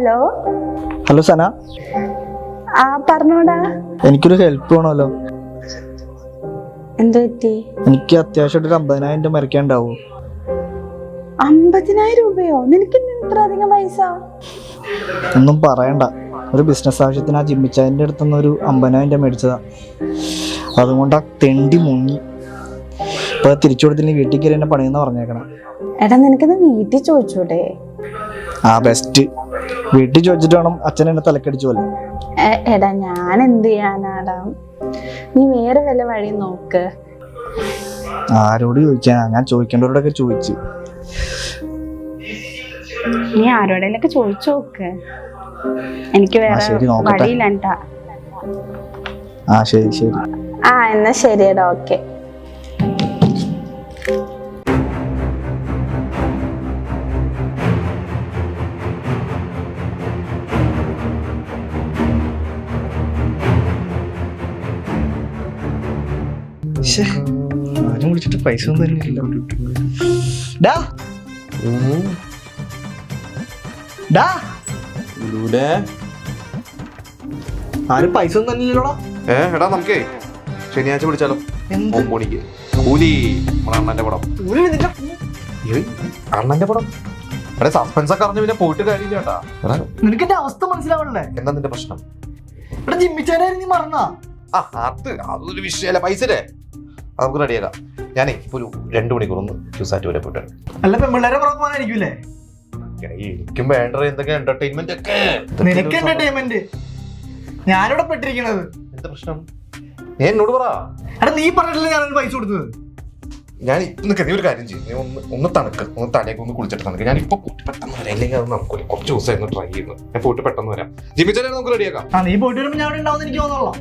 Hello hello സന, ആ പറഞ്ഞോടാ. എനിക്കൊരു help വേണമല്ലോ. എന്ത് പറ്റി? എനിക്ക് അത്യാവശ്യമായിട്ട് ഒരു 50,000 രൂപ മറിക്കാണ്ടാവോ? 50,000 രൂപയോ? നിനക്ക് ഇത്ര അധികം പൈസ? ഒന്നും പറയണ്ട, ഒരു ബിസിനസ് ആവശ്യത്തിന് ആ ജിമ്മിച്ചായൻ്റെ അടുത്തുനിന്ന് ഒരു 50,000 രൂപ മേടിച്ചതാ. അതുകൊണ്ട് ആ തെണ്ടി മുങ്ങി. ഇപ്പൊ തിരിച്ചു കൊടുത്തില്ലെങ്കിൽ വീട്ടിൽ കയറി എന്നെ പണിയെന്ന് പറഞ്ഞേക്കണം. എടാ നിനക്കിത് വീട്ടിൽ ചോദിച്ചൂടെ? ആ ബെസ്റ്റ്, വീട്ടിൽ ചോദിച്ചിട്ട് വേണം അച്ഛൻ എന്നെ തലക്കടിച്ചു പോലെ. എടാ ഞാൻ എന്ത് ചെയ്യാനാടാ, നീ വേറെ വല്ല വഴി നോക്ക്. ആരോട് ചോദിക്കാനാ? ഞാൻ ചോദിക്കേണ്ടവരോടൊക്കെ ചോദിച്ചു. നീ ആരോടെങ്കിലൊക്കെ ചോദിച്ചു നോക്ക്. എനിക്ക് വേറെ വഴിയില്ല. ആ ശരി ശരി. ആ എന്നാ ശരിയടാ, ഓക്കെ. ആരും വിളിച്ചിട്ട് പൈസ ഒന്നും തന്നെയില്ല. ആരും പൈസ ഒന്നും തന്നെയില്ലോടാ. എടാ നമുക്കേ ശനിയാഴ്ച വിളിച്ചാലോ? 9 മണിക്ക് കൂലി. അണ്ണന്റെ പടം. അണ്ണന്റെ പടം എടാ, സസ്പെൻസ് ഒക്കെ അറിഞ്ഞു പിന്നെ പോയിട്ട് കാര്യമില്ല കേട്ടാ. നിനക്ക് എന്റെ അവസ്ഥ മനസ്സിലാവണല്ലേ? എന്താ നിന്റെ പ്രശ്നം? ഇവിടെ ജിമ്മിച്ചാരായിരുന്നു, നീ മറന്നാ? അതൊരു വിഷയമല്ല. പൈസല്ലേ അത് നമുക്ക് റെഡിയാക്കാം. ഞാനേ ഇപ്പൊ ഒരു 2 മണിക്കൂർ ഒന്ന് ക്യൂസാറ്റ് വരെ പോയിട്ടാണ്. അല്ല പെമ്പിള്ളേരെ പുറത്തായിരിക്കൂലേ? എനിക്കും വേണ്ട എന്തൊക്കെ എന്റർടൈൻമെന്റ് ഒക്കെ. നിനക്ക് എന്റർടൈൻമെന്റ്? ഞാനിവിടെ പെട്ടിരിക്കണത്. എന്താ പ്രശ്നം? ഞാൻ എന്നോട് പറ. എടാ നീ പറഞ്ഞിട്ടില്ല ഞാനൊരു പൈസ കൊടുത്തത്. ഞാൻ ഇപ്പൊ നീ ഒരു കാര്യം ചെയ്യും, നീ ഒന്ന് തണുക്ക്, ഒന്ന് തലയൊക്കെ ഒന്ന് കുളിച്ചിട്ട് തണുക്ക്. ഞാൻ ഇപ്പൊ പെട്ടെന്ന് വരാം, ഇല്ലെങ്കിൽ അത് നമുക്ക് കുറച്ച് ദിവസമായിരുന്നു ട്രൈ ചെയ്യുന്നത്. ഞാൻ പോയിട്ട് പെട്ടെന്ന് വരാം. ജിമ്മിച്ചാലും നമുക്ക് റെഡിയാക്കാം. നീ പോയിട്ട് വരുമ്പോ ഞാൻ ഇവിടെ ഉണ്ടാവും എനിക്ക് തോന്നുള്ളൂ.